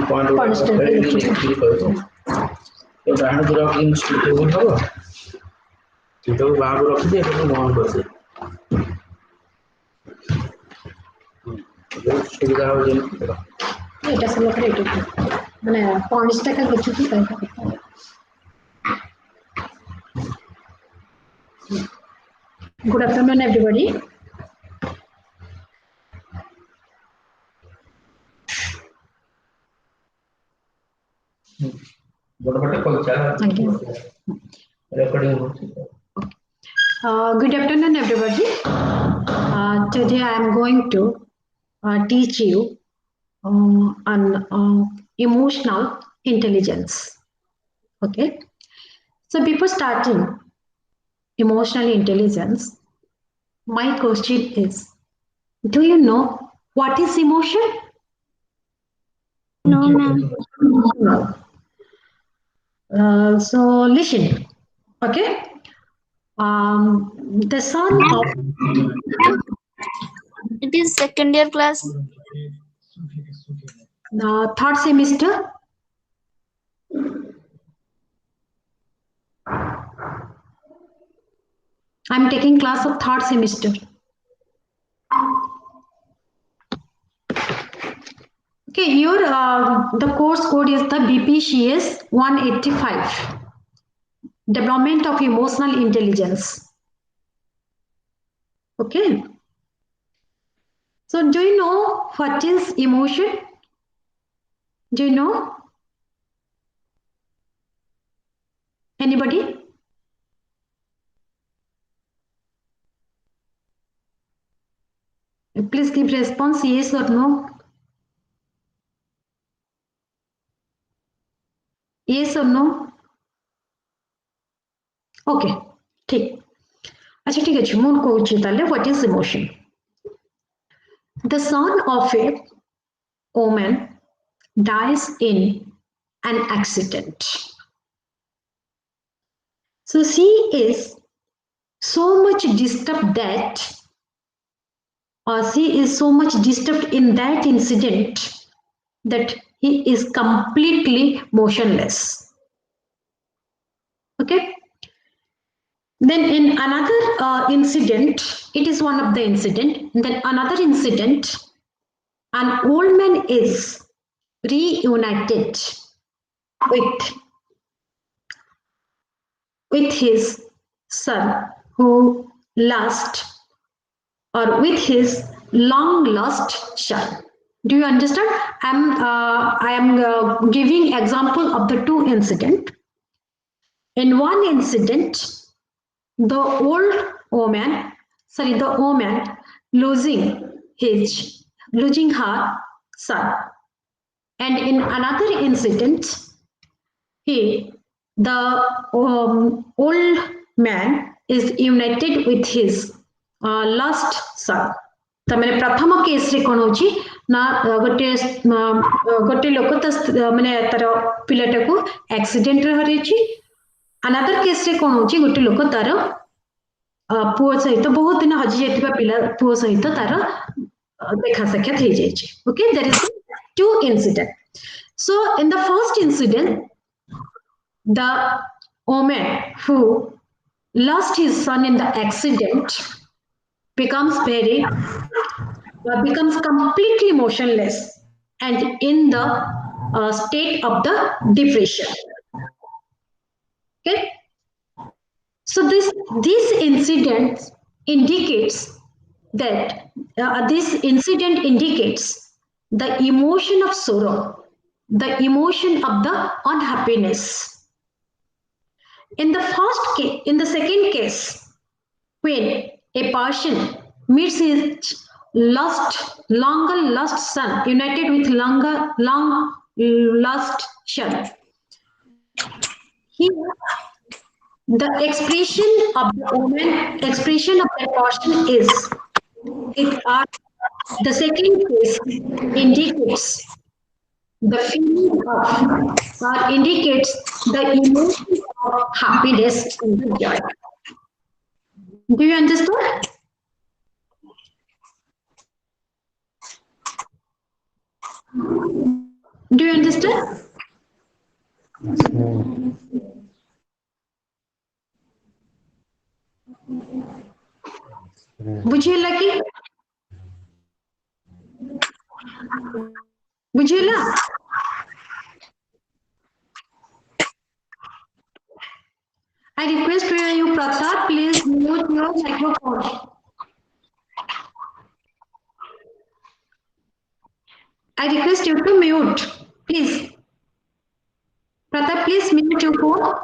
point तो डायन पूरा क्लीन स्टेबल हो तो बाहर रख दे तो ऑन कर दे सुविधा हो जाए এটা সব করে এটা মানে পয়েন্টস টাকা কিছু কি তাই Good afternoon, everybody. Thank you. Good afternoon, everybody. Today I am going to teach you on emotional intelligence. Okay. So before starting emotional intelligence, my question is, do you know what is emotion? No, ma'am. No. So listen, okay? The son of It is second year class. third semester. I'm taking class of third semester. Okay, your the course code is the BPCS-185, Development of Emotional Intelligence. Okay. So do you know what is emotion? Do you know? Anybody? Please give response, yes or no. Yes or no? Okay, ठीक अच्छा ठीक है मैं कहूँ ताले what is emotion? The son of a woman dies in an accident. So she is so much disturbed that she is so much disturbed in that incident that he is completely motionless. Okay. Then in another incident, it is one of the incident. Then another incident, an old man is reunited with his son who lost, or with his long lost son. Do you understand? I am giving example of the two incident. In one incident, the woman losing her son, and in another incident, the old man is united with his lost son. तमें प्रथम case रे कोन होची ना गोटे लोक माने तार पिलाटा को एक्सीडेंट रे हरेची अनदर केस रे कोन होची गोटे लोक तार पुओ सहित बहुत दिन हजी जेतिबा पिला पुओ सहित तार देखा साक्षात हे जायछि okay there is two incident. So in the first incident, the woman who lost his son in the accident becomes completely motionless and in the state of the depression. Okay. So this incident indicates that the emotion of sorrow, the emotion of the unhappiness. In the second case, when a person meets his long lost son, united with long lost son, the expression of the person is the second case indicates the feeling of, or indicates the emotion of happiness and joy. Do you understand? Do you understand? बुझिएला कि बुझिएला I request you Pratap, please mute your microphone. I request you to mute, please. Pratap, please mute your phone.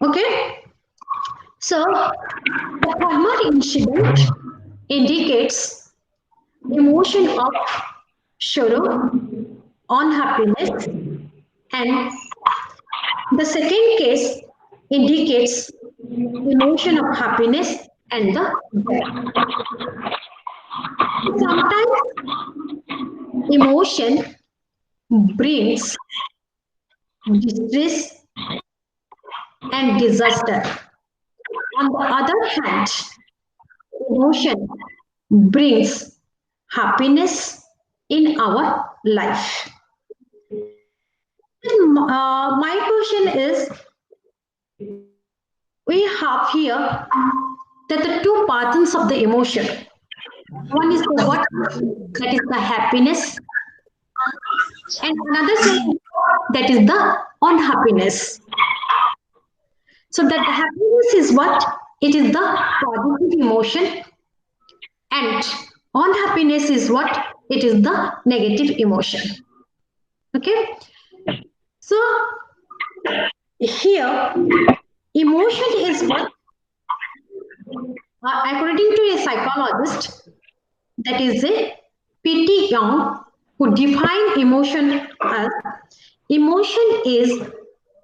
Okay. So, the former incident indicates emotion of sorrow, unhappiness, and the second case indicates emotion of happiness and the joy. Sometimes emotion brings distress and disaster. On the other hand, emotion brings happiness in our life. My question is, we have here that the two patterns of the emotion. One is the what? That is the happiness. And another side, that is the unhappiness. So that the happiness is what? It is the positive emotion. And unhappiness is what? It is the negative emotion. Okay? So here, emotion is what? According to a psychologist, that is a P.T. Young, who defined emotion as emotion is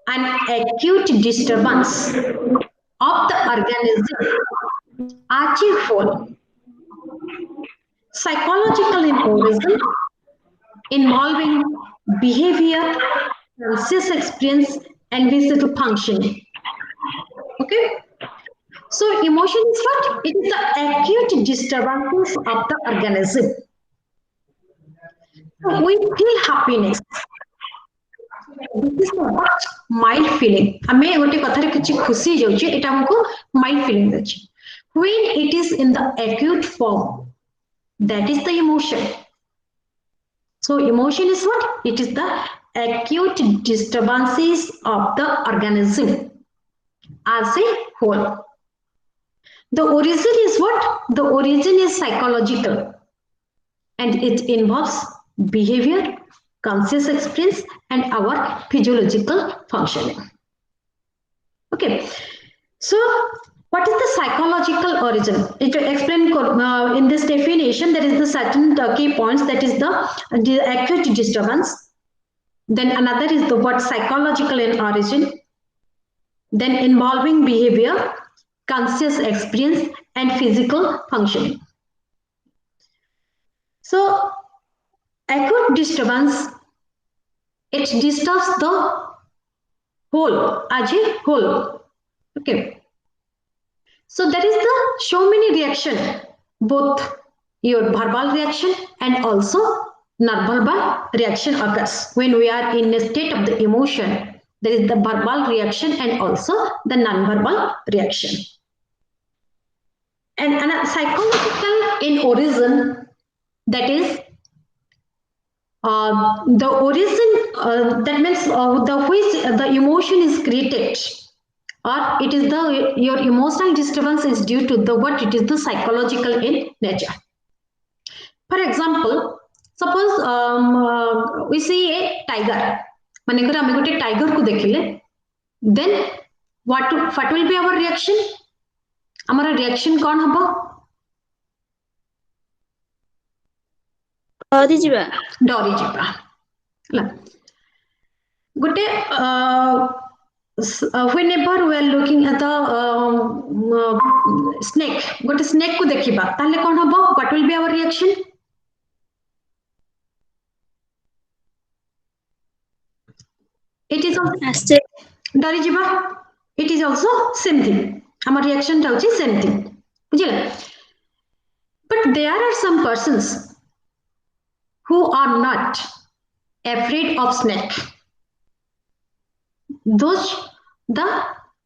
an acute disturbance of the organism as a whole, psychological in origin, involving behavior, conscious experience, and visible functioning. Okay? So emotion is what? It is the acute disturbance of the organism. We feel happiness. This is what mild feeling. हमें गोटे कथारे किछि खुशी जाउछि एटा हमको mild feeling अछि. When it is in the acute form, that is the emotion. So emotion is what? It is the acute disturbances of the organism as a whole. The origin is what? The origin is psychological, and it involves behavior, conscious experience, and our physiological functioning. Okay, so what is the psychological origin? It explain in this definition. There is the certain key points. That is the acute disturbance. Then another is the what? Psychological in origin. Then involving behavior, conscious experience, and physical functioning. So acute disturbance, it disturbs the whole as a whole. Okay. So there is the so many reaction, both your verbal reaction and also non-verbal reaction occurs when we are in a state of the emotion. There is the verbal reaction and also the non-verbal reaction. And psychological in origin, that is the origin, that means the which the emotion is created, or it is the your emotional disturbance is due to the what? It is the psychological in nature. For example, suppose we see a tiger. Manekar आमे गोटे tiger को देखिले, then what will be our reaction? हमारा reaction कौन हबो? डरी जिबा गोटे whenever we are looking at the snake, गोटे snake को देखिबा ताले कौन हबो? What will be our reaction? It is also डरी जिबा. It is also same thing. Our reaction टा होची same thing. there are some persons who are not afraid of snake. Those the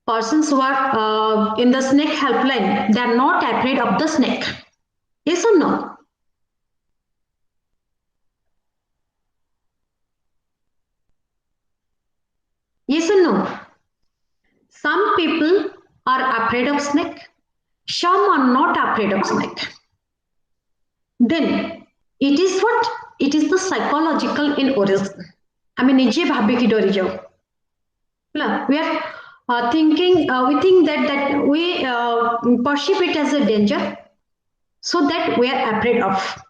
persons who are in the snake helpline, they are not afraid of the snake. Yes or no? Yes or no? Some people are afraid of snake. Some are not afraid of snake. Then it is what? It is the psychological in origin. I mean, निजे भाभी की डरी जाओ. We are thinking, we think that we perceive it as a danger, so that we are afraid of.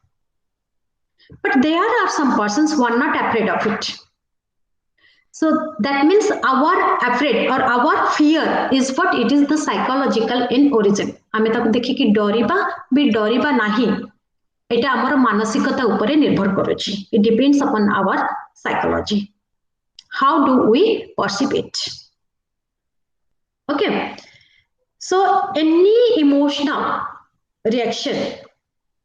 But there are some persons who are not afraid of it. So that means our afraid or our fear is what? It is the psychological in origin. आमे ताको देखि कि डरिबा भी डरिबा नाही. एटा हमर मानसिकता उपरे निर्भर करूची. It depends upon our psychology. How do we perceive it? Okay. So any emotional reaction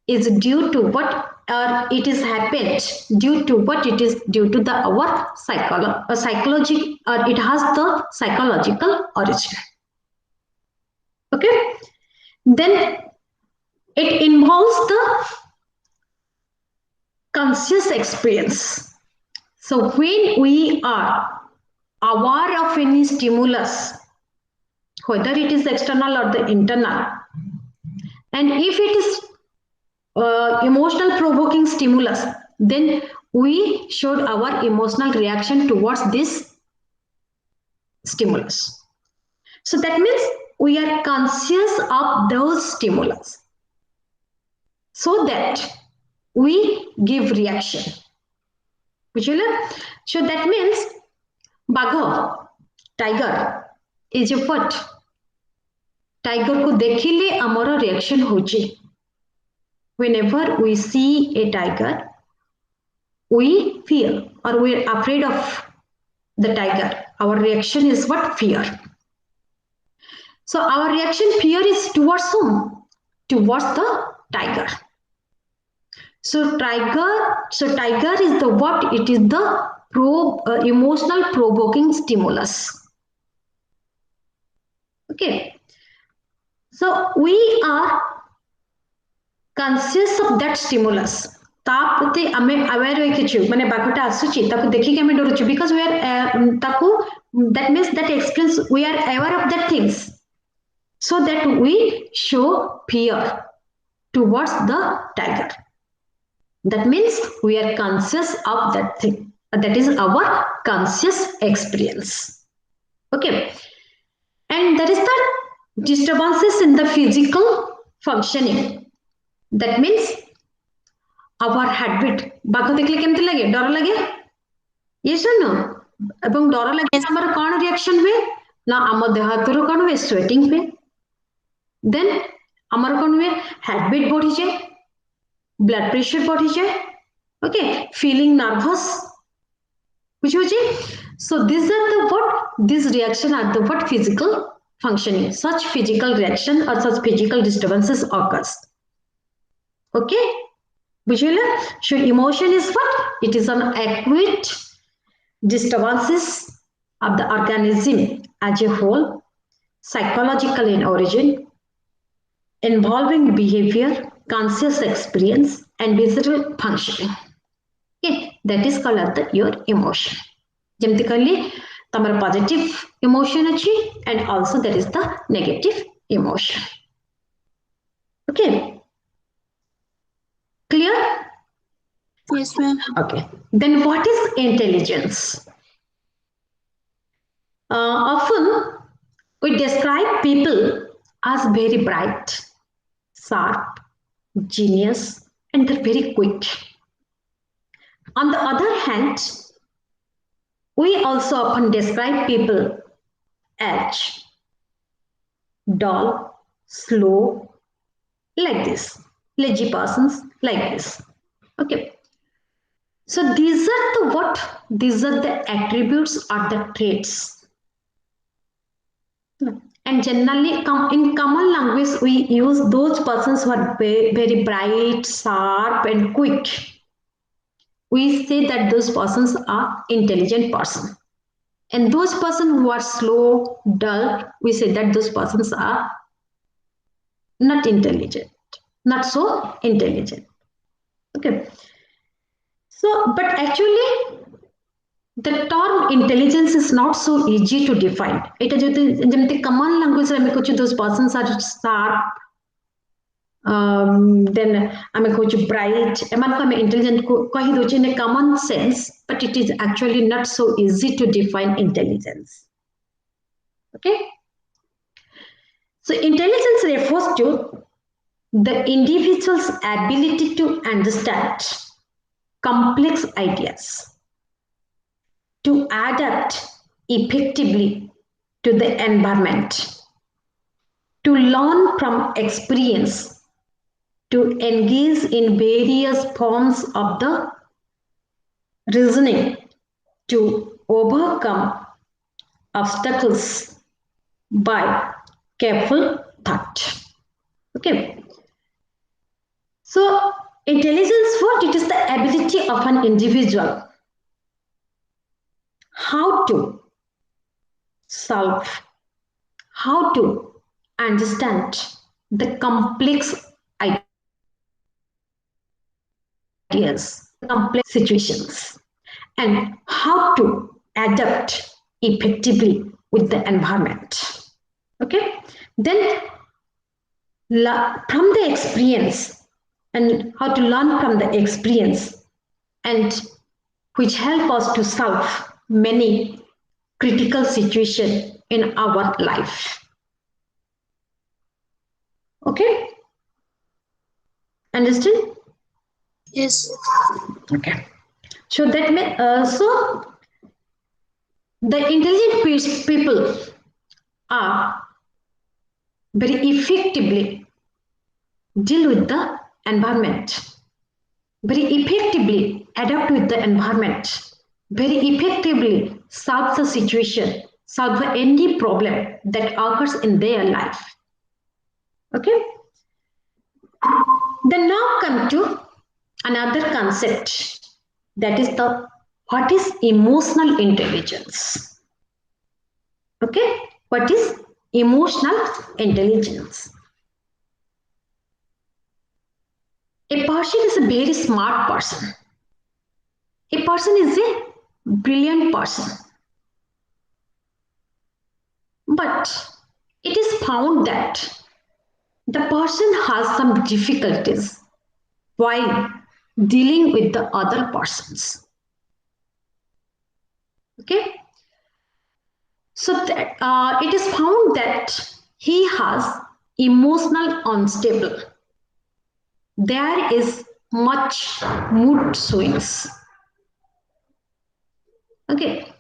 is due to what, or it is happened due to what? It is due to the our psychology, or it has the psychological origin. Okay. Then it involves the conscious experience. So when we are aware of any stimulus, whether it is external or the internal, and if it is emotional provoking stimulus, then we showed our emotional reaction towards this stimulus. So that means we are conscious of those stimulus, so that we give reaction. So that means bagho, tiger is a what? Tiger को देखिले हमारा reaction होची. Whenever we see a tiger, we fear or we are afraid of the tiger. Our reaction is what? Fear. So our reaction fear is towards whom? Towards the tiger. So tiger is the what? It is the emotional provoking stimulus. Okay. So we are conscious of that stimulus. तापते आमे aware होई किछु माने बाघटा आसुची ताको देखि के आमे डरुछु because we are ताको, that means that experience we are aware of that things, so that we show fear towards the tiger. That means we are conscious of that thing. That is our conscious experience. Okay. And there is the disturbances in the physical functioning. That means our heartbeat. बाघ देखले केमती लगे? डर लगे? Yes or no? एवं डर लगे हमर कोन रिएक्शन हुए ना? आम देह हाथरो कोन हुए? स्वेटिंग हुए. Then हमर कोन हुए? heartbeat बढ़ी जाए, blood pressure बढ़ी जाए. Okay, feeling nervous. So these are the what? These reactions are the what? Physical functioning. Such physical reaction or such physical disturbances occurs. Okay. So emotion is what? It is an acute disturbances of the organism as a whole, psychological in origin, involving behavior, conscious experience, and visceral functioning. Okay, that is called as your emotion. Jemti kalli tamar positive emotion achi, and also there is the negative emotion. Okay. Clear? Yes, ma'am. Okay. Then what is intelligence? Often we describe people as very bright, sharp, genius, and they're very quick. On the other hand, we also often describe people as dull, slow, like this, lazy persons, like this. Okay. So these are the what? These are the attributes or the traits. And generally, in common language, we use those persons who are very bright, sharp, and quick. We say that those persons are intelligent person. And those persons who are slow, dull, we say that those persons are not intelligent, not so intelligent. Okay. So, but actually, the term intelligence is not so easy to define. It is just common language. Those persons are sharp. Then I'm going to bright. I'm intelligent. In a common sense, but it is actually not so easy to define intelligence. Okay. So intelligence refers to the individual's ability to understand complex ideas, to adapt effectively to the environment, to learn from experience, to engage in various forms of the reasoning, to overcome obstacles by careful thought. Okay. So intelligence, what it is the ability of an individual how to solve, how to understand the complex ideas, complex situations, and how to adapt effectively with the environment. Okay, then from the experience and how to learn from the experience and which help us to solve many critical situations in our life. Okay, understand? Yes. Okay. So that so the intelligent people are very effectively deal with the environment, very effectively adapt with the environment, very effectively solve the situation, solve any problem that occurs in their life. Okay. Then now come to another concept, that is the what is emotional intelligence. Okay, what is emotional intelligence? A person is a very smart person. A person is a brilliant person. But it is found that the person has some difficulties while dealing with the other persons. Okay, so that, it is found that he has emotional unstable. There is much mood swings. Okay,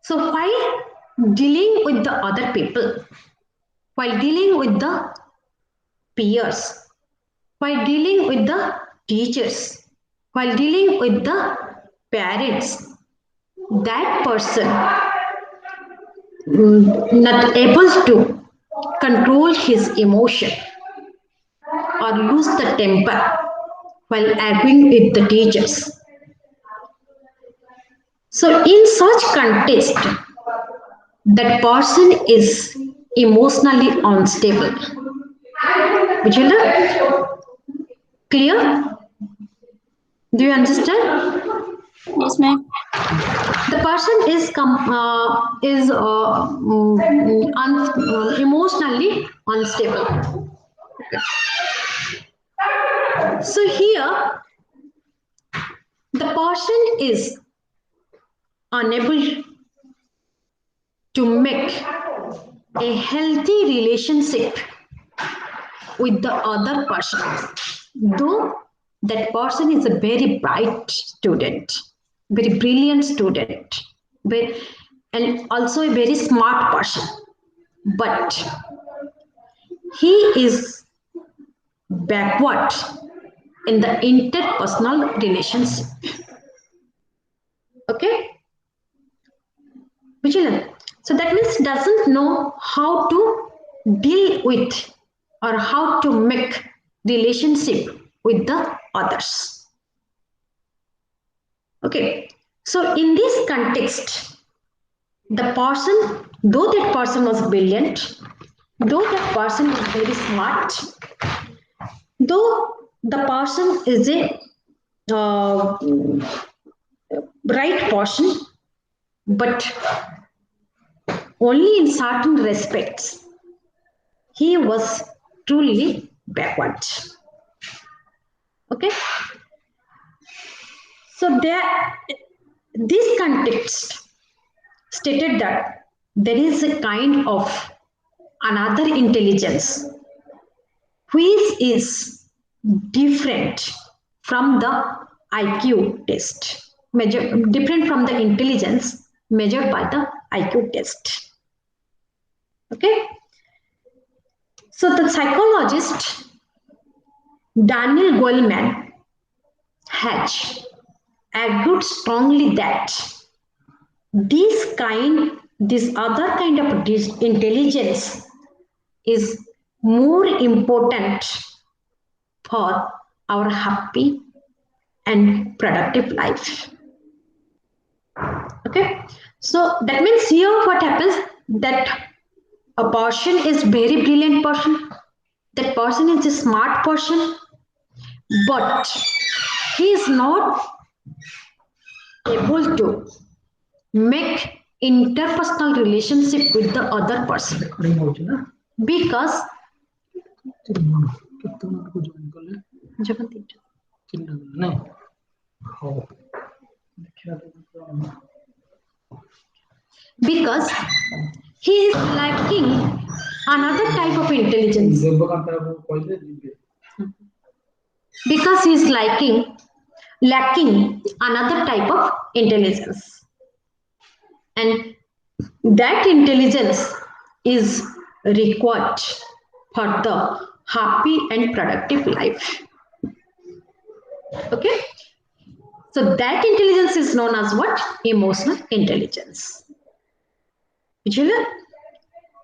so while dealing with the other people, while dealing with the peers, while dealing with the teachers, while dealing with the parents, that person not able to control his emotion or lose the temper while arguing with the teachers. So in such context, that person is emotionally unstable. Vijayla, clear? Do you understand? Yes, ma'am. The person is emotionally unstable. So here, the person is unable to make a healthy relationship with the other person, though that person is a very bright student, very brilliant student, and also a very smart person, but he is backward in the interpersonal relationship. Okay, vigilant. So that means doesn't know how to deal with or how to make relationship with the others. Okay, so in this context, the person, though that person was brilliant, though that person is very smart, though the person is a bright person, but only in certain respects, he was truly backward. Okay, so this context stated that there is a kind of another intelligence which is different from the IQ test, different from the intelligence measured by the IQ test. Okay, so the psychologist Daniel Goleman has argued strongly that this other kind of intelligence is more important for our happy and productive life. Okay, so that means here what happens, that a person is very brilliant person, that person is a smart person, but he is not able to make interpersonal relationship with the other person because because he is lacking another type of intelligence, because he is lacking another type of intelligence, and that intelligence is required for the happy and productive life. Okay, so that intelligence is known as what? Emotional intelligence. बुझिले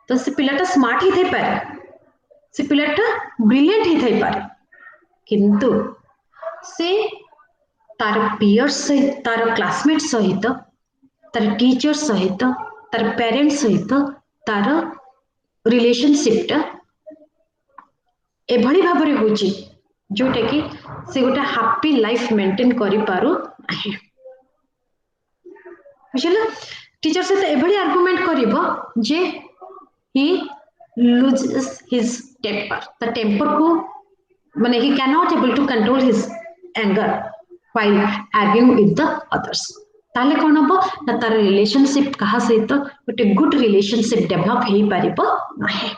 तो से पिलाटा smart ही थे पारे, से पिलाटा brilliant ही थे पारे, किंतु से तार पीयर्स सहित, तार क्लासमेट सहित, तार टीचर सहित, तार पेरेंट्स सहित तार रिलेशनशिप टा एभली भाबरे होची जोटा कि से गोटे हैप्पी लाइफ मेंटेन करि पारु नाही. बुझिले टीचर से एभली आर्गुमेंट करिवो जे he loses his temper, the temper को माने he cannot able to control his anger while arguing with the others. ताले कौन हबो ना तार रिलेशनशिप कहा सहित गोटे गुड रिलेशनशिप डेवलप हेई पारिबो नाही.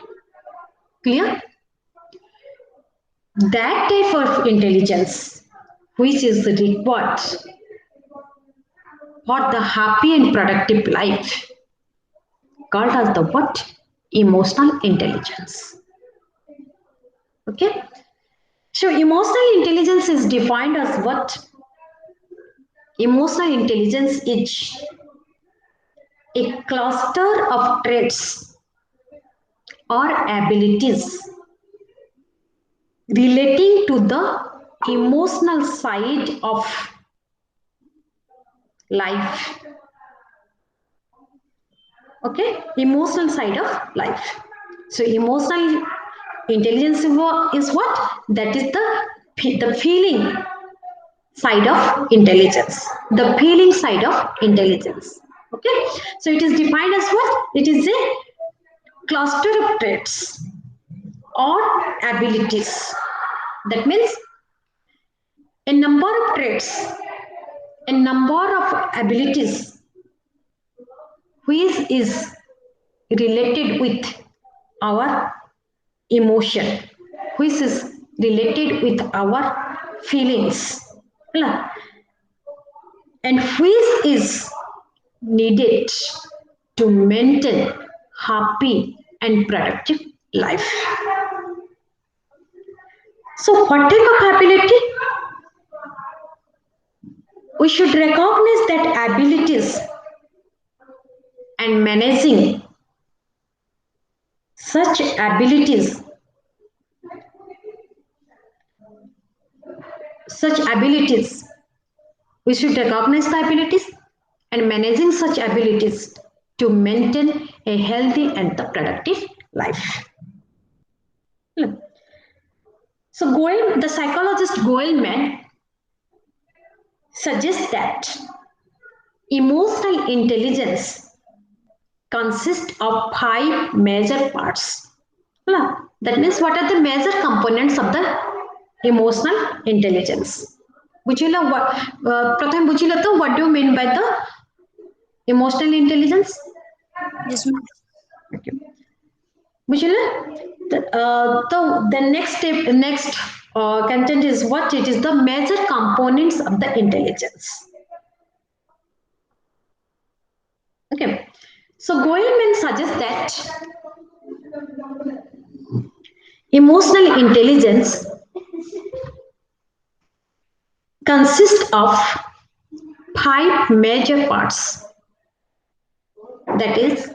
Clear? That type of intelligence which is required for the happy and productive life called as the what? Emotional intelligence. Okay, so emotional intelligence is defined as what? Emotional intelligence is a cluster of traits or abilities relating to the emotional side of life. Okay, emotional side of life. So emotional intelligence is what? That is the feeling side of intelligence. The feeling side of intelligence. Okay, so it is defined as what? It is a cluster of traits or abilities. That means a number of traits, a number of abilities which is related with our emotion, which is related with our feelings, and which is needed to maintain happy and productive life. So what type of ability? We should recognize that abilities and managing such such abilities, we should recognize the abilities and managing such abilities to maintain a healthy and the productive life. So the psychologist Goelman suggests that emotional intelligence consists of 5 major parts. That means what are the major components of the emotional intelligence? What do you mean by the emotional intelligence? Yes, ma'am. Okay. The next content is what it is the major components of the intelligence. Okay, so Goleman suggests that emotional intelligence consists of 5 major parts. That is,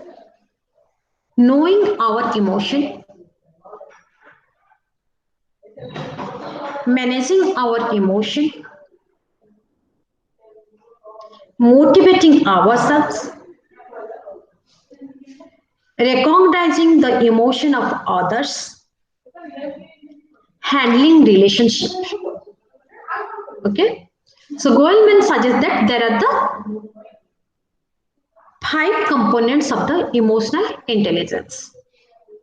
knowing our emotion, managing our emotion, motivating ourselves, recognizing the emotion of others, handling relationship. Okay, so Goleman suggests that there are the 5 components of the emotional intelligence.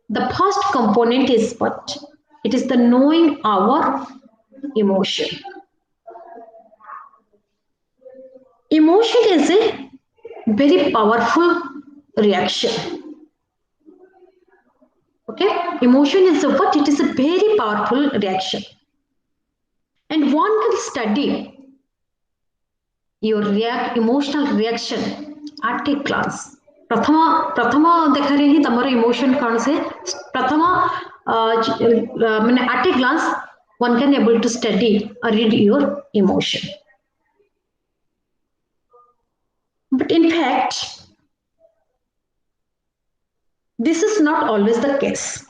The first component is what? It is the knowing our emotion. Emotion is a very powerful reaction. Okay, emotion is a what? It is a very powerful reaction. And one can study your emotional reaction at a glance. प्रथम देखारे ही तमर emotion कौन से प्रथम at a glance one can able to study or read your emotion. But in fact, this is not always the case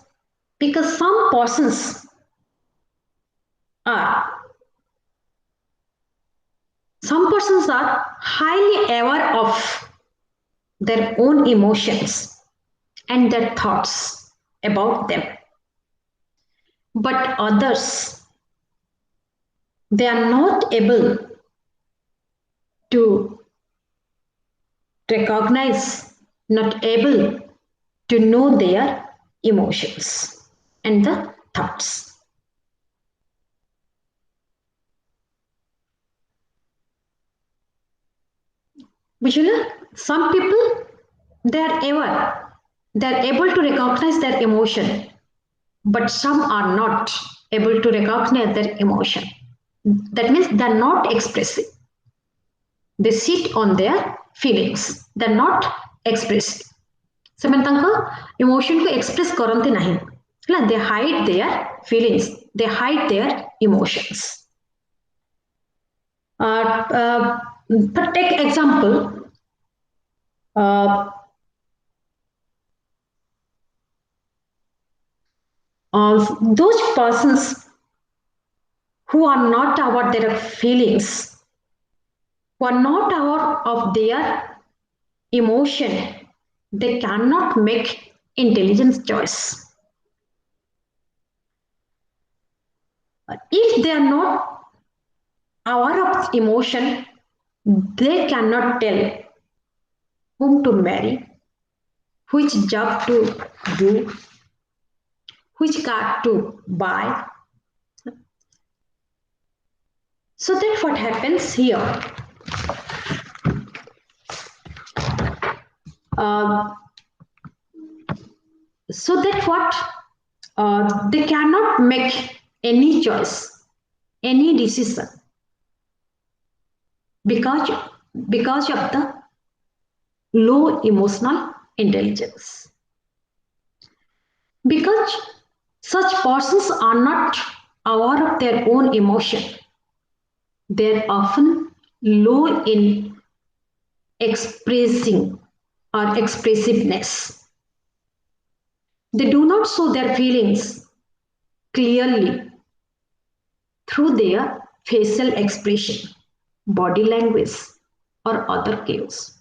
because some persons are highly aware of their own emotions and their thoughts about them. But others, they are not able to recognize, not able to know their emotions and the thoughts. Visually, some people, they are aware, they are able to recognize their emotion, but some are not able to recognize their emotion. That means they are not expressive. They sit on their feelings. They are not expressive. ସେମାନେ ତାଙ୍କ emotion को express କରନ୍ତି ନାହିଁ. They hide their feelings. They hide their emotions. But take example. Those persons who are not aware of their feelings, who are not aware of their emotion, they cannot make intelligent choice. If they are not aware of emotion, they cannot tell whom to marry, which job to do, which car to buy. So that what happens here? So that what they cannot make any choice, any decision because of the low emotional intelligence. Because such persons are not aware of their own emotion, they're often low in expressing or expressiveness. They do not show their feelings clearly through their facial expression, body language, or other cues.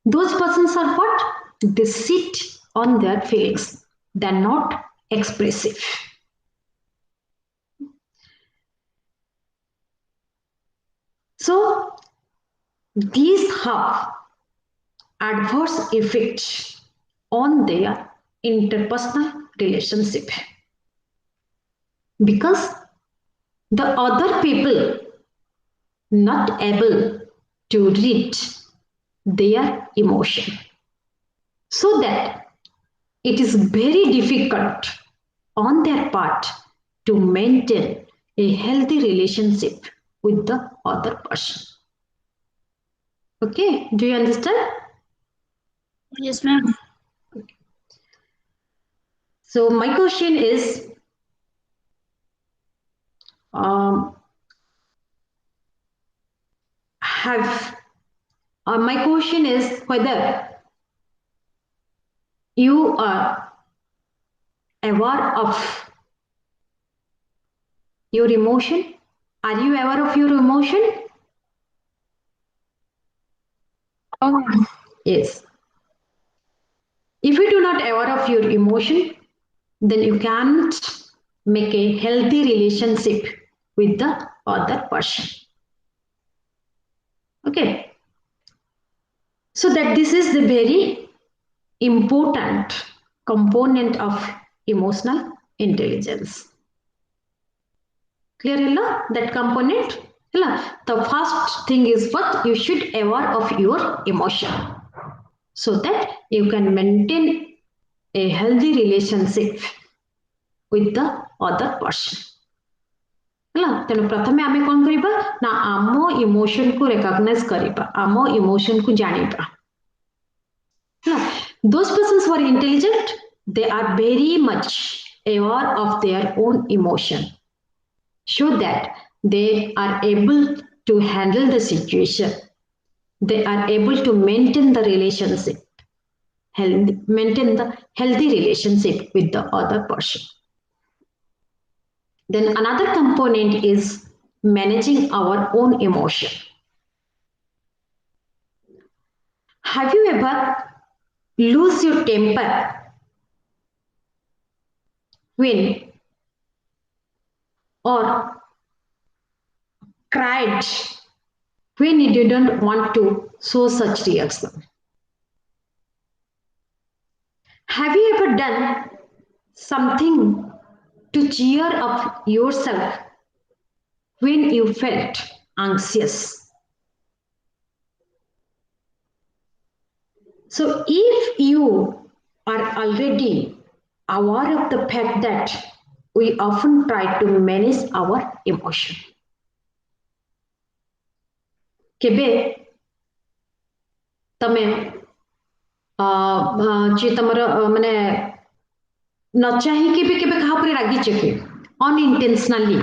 Those persons are what? They sit on their feelings. They're not expressive. So these have adverse effects on their interpersonal relationship because the other people not able to read their emotion, so that it is very difficult on their part to maintain a healthy relationship with the other person. Okay, do you understand? Yes, ma'am. So my question is, my question is whether you are aware of your emotion. Are you aware of your emotion? Oh, Yes. If you do not aware of your emotion, then you can't make a healthy relationship with the other person. Okay. So that this is the very important component of emotional intelligence. Clear illa that component? Illa? The first thing is what you should aware of your emotion so that you can maintain a healthy relationship with the other person. ହେଲା ତେଣୁ ପ୍ରଥମେ ଆମେ କ'ଣ କରିବା ନା ଆମ ଇମୋସନକୁ recognise କରିବା ଆମ ଇମୋସନକୁ ଜାଣିବା ହେଲା those persons who are intelligent they are very much aware of their own emotion so that they are able to handle the situation, they are able to maintain the relationship, maintain the healthy relationship with the other person. Then another component is managing our own emotion. Have you ever lose your temper when or cried when you didn't want to show such reaction? Have you ever done something to cheer up yourself when you felt anxious? So if you are already aware of the fact that we often try to manage our emotion, केबे तमे जे तमर माने न चाहि केबे केबे कहा पर रागी चके unintentionally?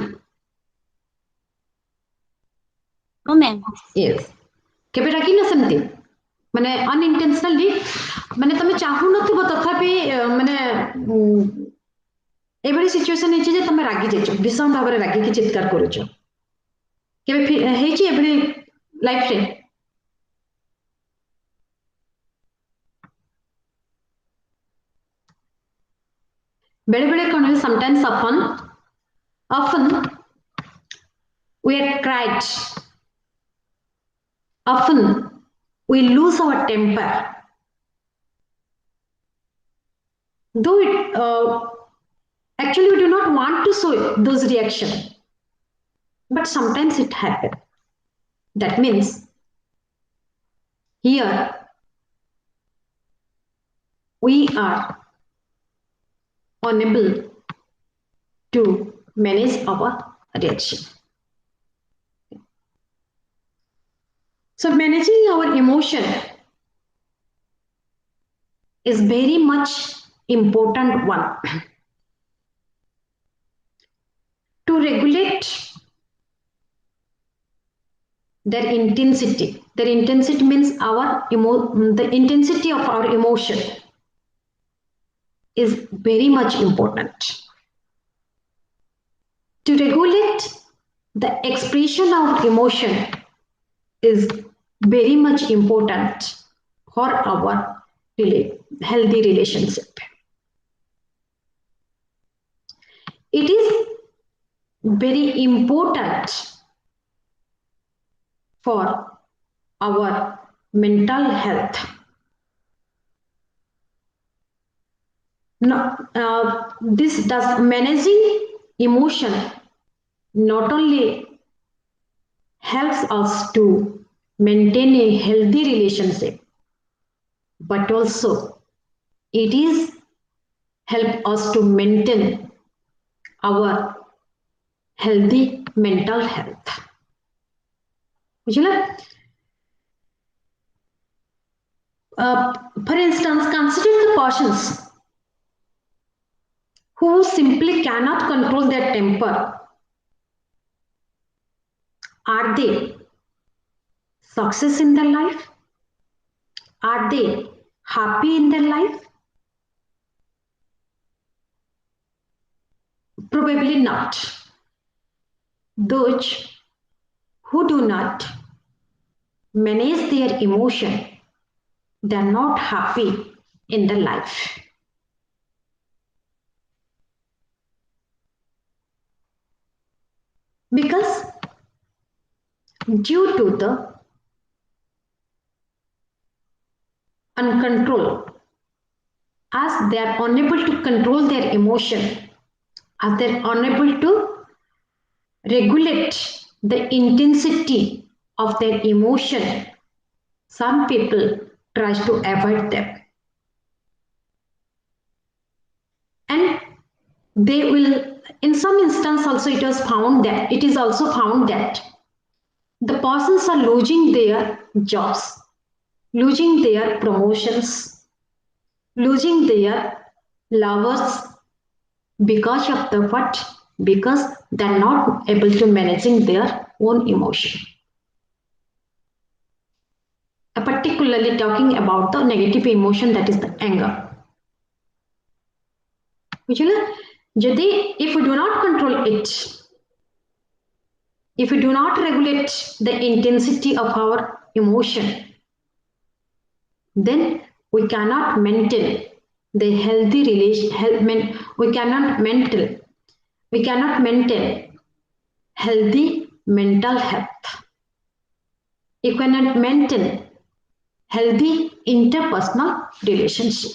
no, ma'am. Yes. केबे रागी न समते माने unintentionally माने तमे चाहू नथिबो तथापि माने एभली सिचुएशन हेछि जे तमे रागी जेछ भीषण भाबरे रागी कि चित्कार करूछ केबे हेछि एभली लाइफ रे? बेले बेले कोन sometimes often we are cried, often we lose our temper, though it actually we do not want to show those reactions, but sometimes it happens. That means here we are unable to manage our reaction. So managing our emotion is very much important one. To regulate their intensity. Their intensity means the intensity of our emotion. is very much important. To regulate the expression of emotion is very much important for our healthy relationship. It is very important for our mental health. No, this does managing emotion not only helps us to maintain a healthy relationship, but also it is help us to maintain our healthy mental health. For instance, consider the persons who simply cannot control their temper. Are they success in their life? Are they happy in their life? Probably not. Those who do not manage their emotion, they are not happy in their life. Because due to the uncontrol, as they are unable to control their emotion, as they are unable to regulate the intensity of their emotion, some people try to avoid them. And they will, in some instance also it is also found that the persons are losing their jobs, losing their promotions, losing their lovers because of the what? Because they're not able to managing their own emotion. Particularly talking about the negative emotion, that is the anger. If we do not control it, if we do not regulate the intensity of our emotion, then we cannot maintain the healthy relation. We cannot maintain healthy mental health. You cannot maintain healthy interpersonal relationship.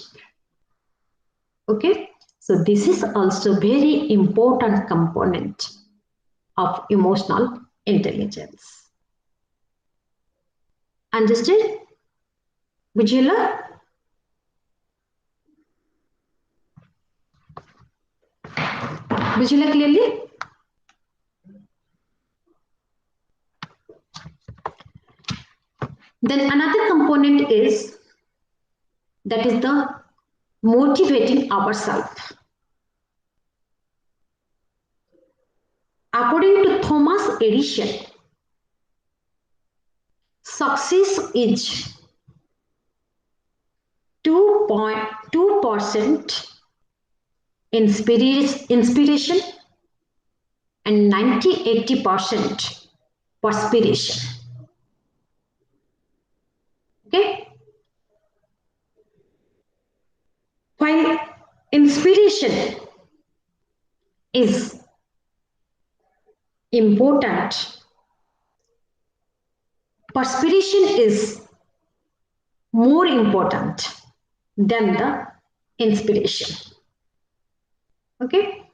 Okay, so this is also very important component of emotional intelligence. Understood? Bujila? Bujila clearly? Then another component is that is the motivating ourselves. According to Thomas Edison, success is 2.2% inspiration and 80% perspiration. Okay? While inspiration is important, perspiration is more important than the inspiration. Okay?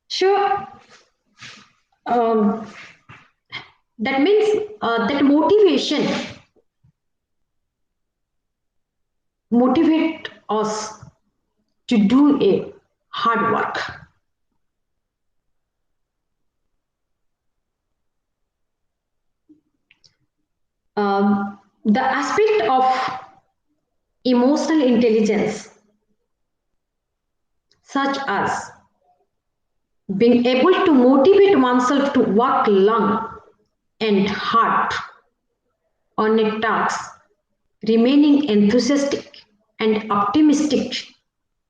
Sure. That means that motivation motivate us to do a hard work. The aspect of emotional intelligence, such as being able to motivate oneself to work long and hard on a task, remaining enthusiastic and optimistic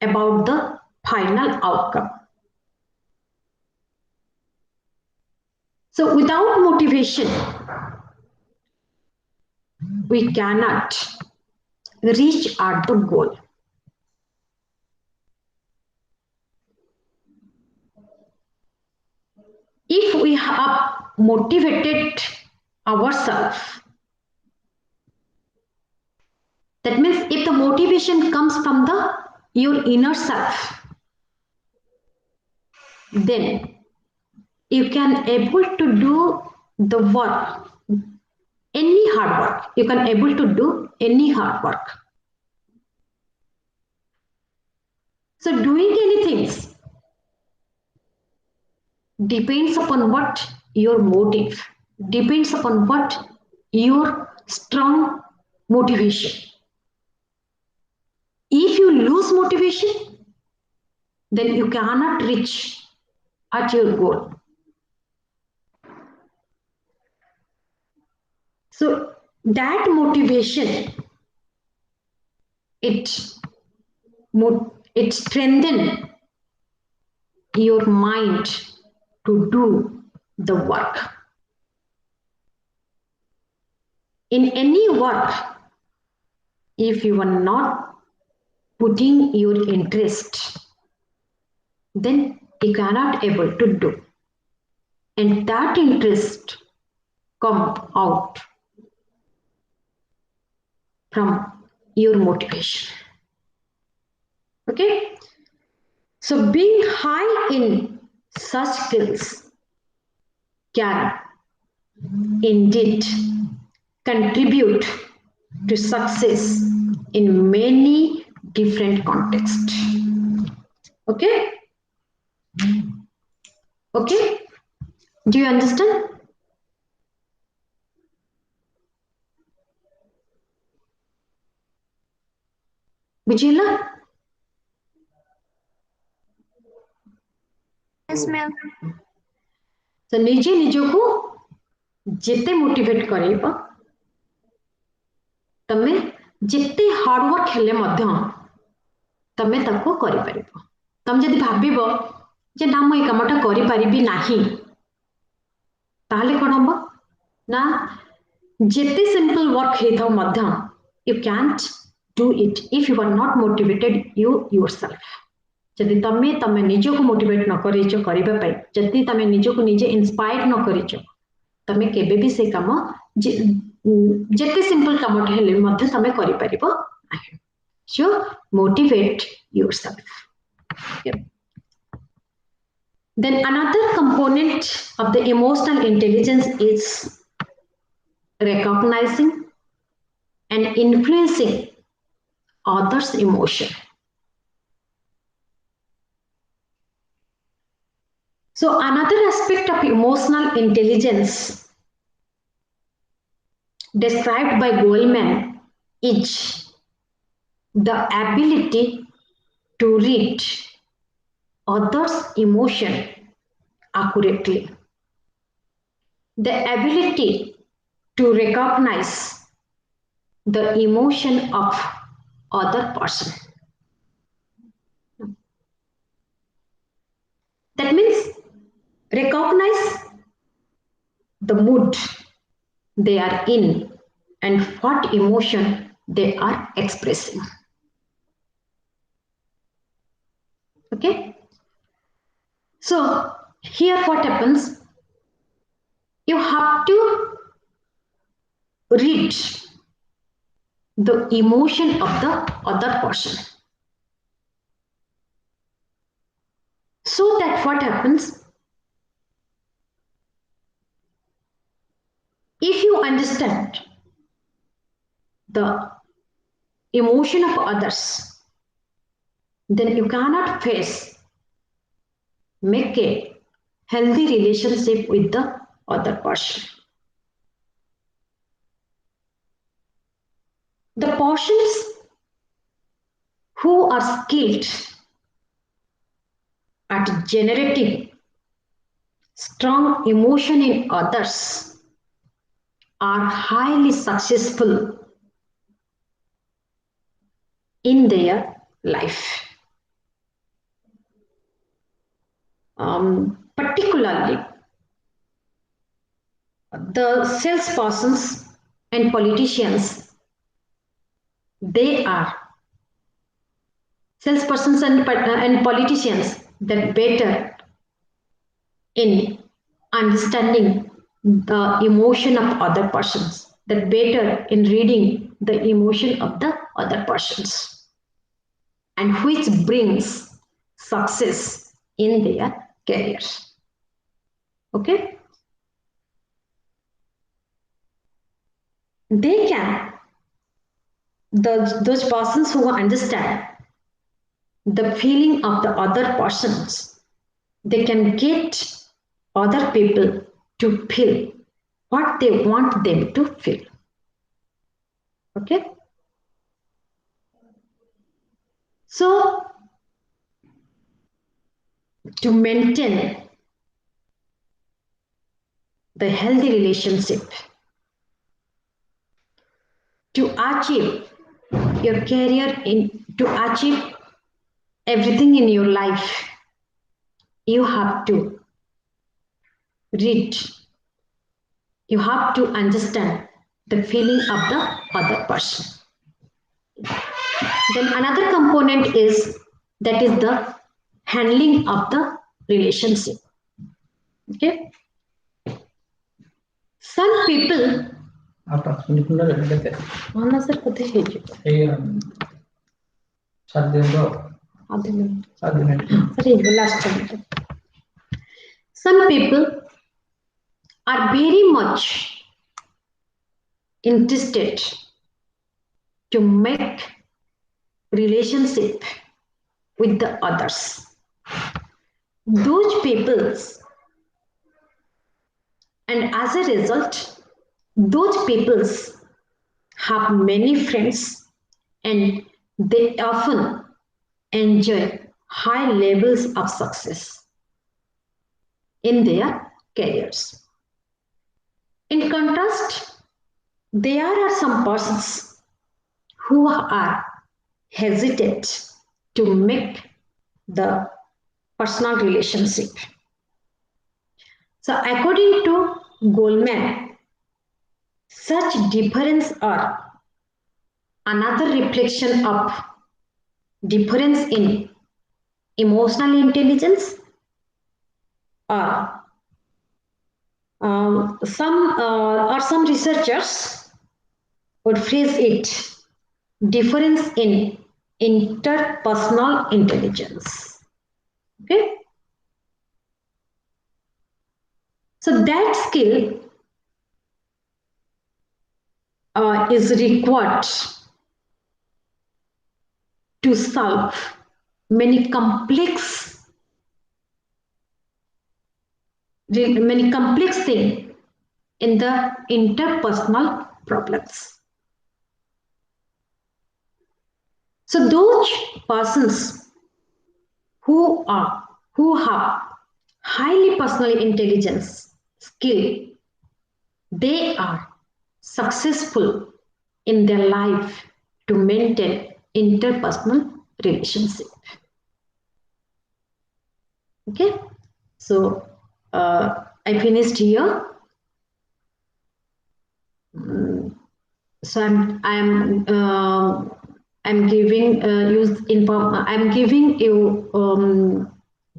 about the final outcome. So without motivation, we cannot reach at the goal. If we have motivated ourselves, that means if the motivation comes from your inner self, then you can able to do the work, any hard work. You can able to do any hard work. So doing anything depends upon what your motive, depends upon what your strong motivation. If you lose motivation, then you cannot reach at your goal. So that motivation, it strengthens your mind to do the work. In any work, if you are not putting your interest, then you cannot able to do. And that interest come out from your motivation. Okay? So being high in such skills can indeed contribute to success in many different contexts. Okay? Okay? Do you understand? Vijayla? Yes, ma'am. So निजे निजको जेते motivate करेबा तमे जेते hard work हेले मध्य तमे ताको करि परिबो तम जदि भाबिबो जे ना म ए कामटा करि परिबि नाही ताहले कोन हबो ना जेते सिंपल वर्क हेथाउ मध्य you can't do it if you are not motivated yourself. जदि तमे निजको मोटिवेट न करिचो करिबा पई जदि तमे निजको निजे इंस्पायर न करिचो तमे केबे भी से काम जेते सिंपल काम हेले मध्य तमे करि परिबो नाही. So motivate yourself. Yep. Then another component of the emotional intelligence is recognizing and influencing others' emotion. So another aspect of emotional intelligence described by Goleman is the ability to read others' emotion accurately. The ability to recognize the emotion of other person. That means recognize the mood they are in and what emotion they are expressing. Okay? So here what happens? You have to read the emotion of the other person. So that what happens? If you understand the emotion of others, then you cannot make a healthy relationship with the other person. The persons who are skilled at generating strong emotion in others are highly successful in their life. particularly the salespersons and politicians, they are salespersons and politicians that better in understanding the emotion of other persons, that better in reading the emotion of the other persons, and which brings success in their careers. Okay? They can, those persons who understand the feeling of the other persons, they can get other people to feel what they want them to feel. Okay? So, to maintain the healthy relationship, to achieve your career, to achieve everything in your life, you have to read, you have to understand the feeling of the other person. Then another component is that is the handling of the relationship. Okay? Some people some people are very much interested to make relationship with the others. Those peoples, and as a result, those peoples have many friends and they often enjoy high levels of success in their careers. In contrast, there are some persons who are hesitant to make the personal relationship. So according to Goldman, such difference are another reflection of difference in emotional intelligence, or some researchers would phrase it difference in interpersonal intelligence. Okay, so that skill is required to solve many complex things in the interpersonal problems. So those persons who have highly personal intelligence skill, they are successful in their life to maintain interpersonal relationship. Okay, so I finished here. So I'm giving I'm giving you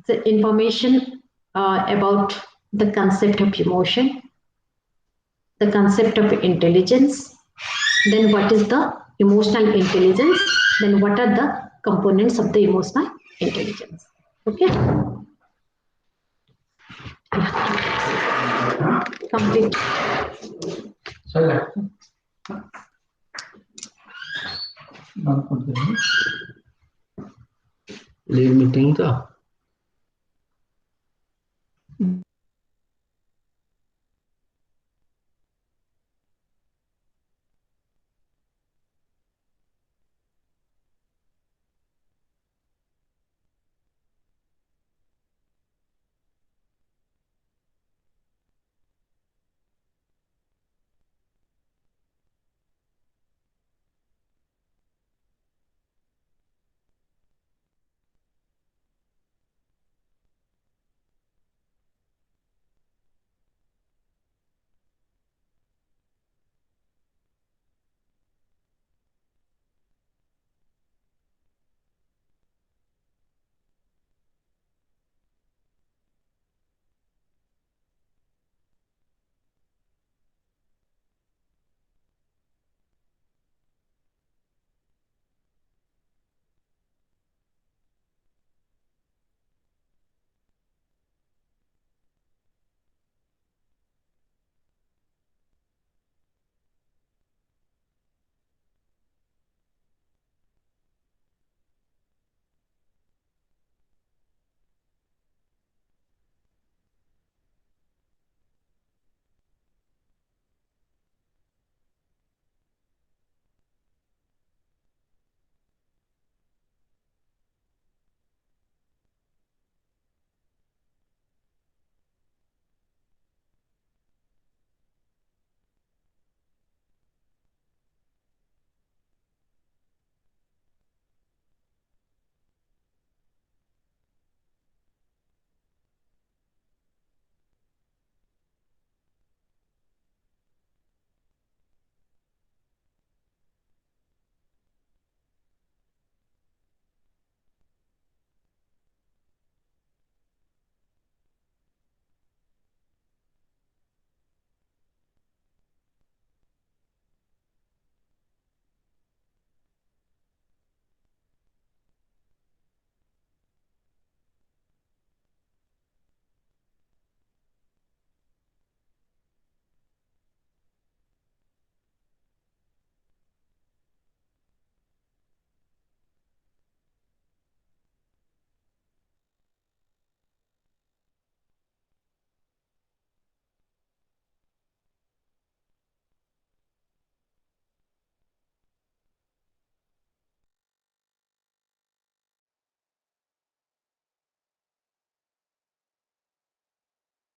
the information about the concept of emotion, the concept of intelligence, then what is the emotional intelligence, then what are the components of the emotional intelligence. Okay. Complete. Leave meeting to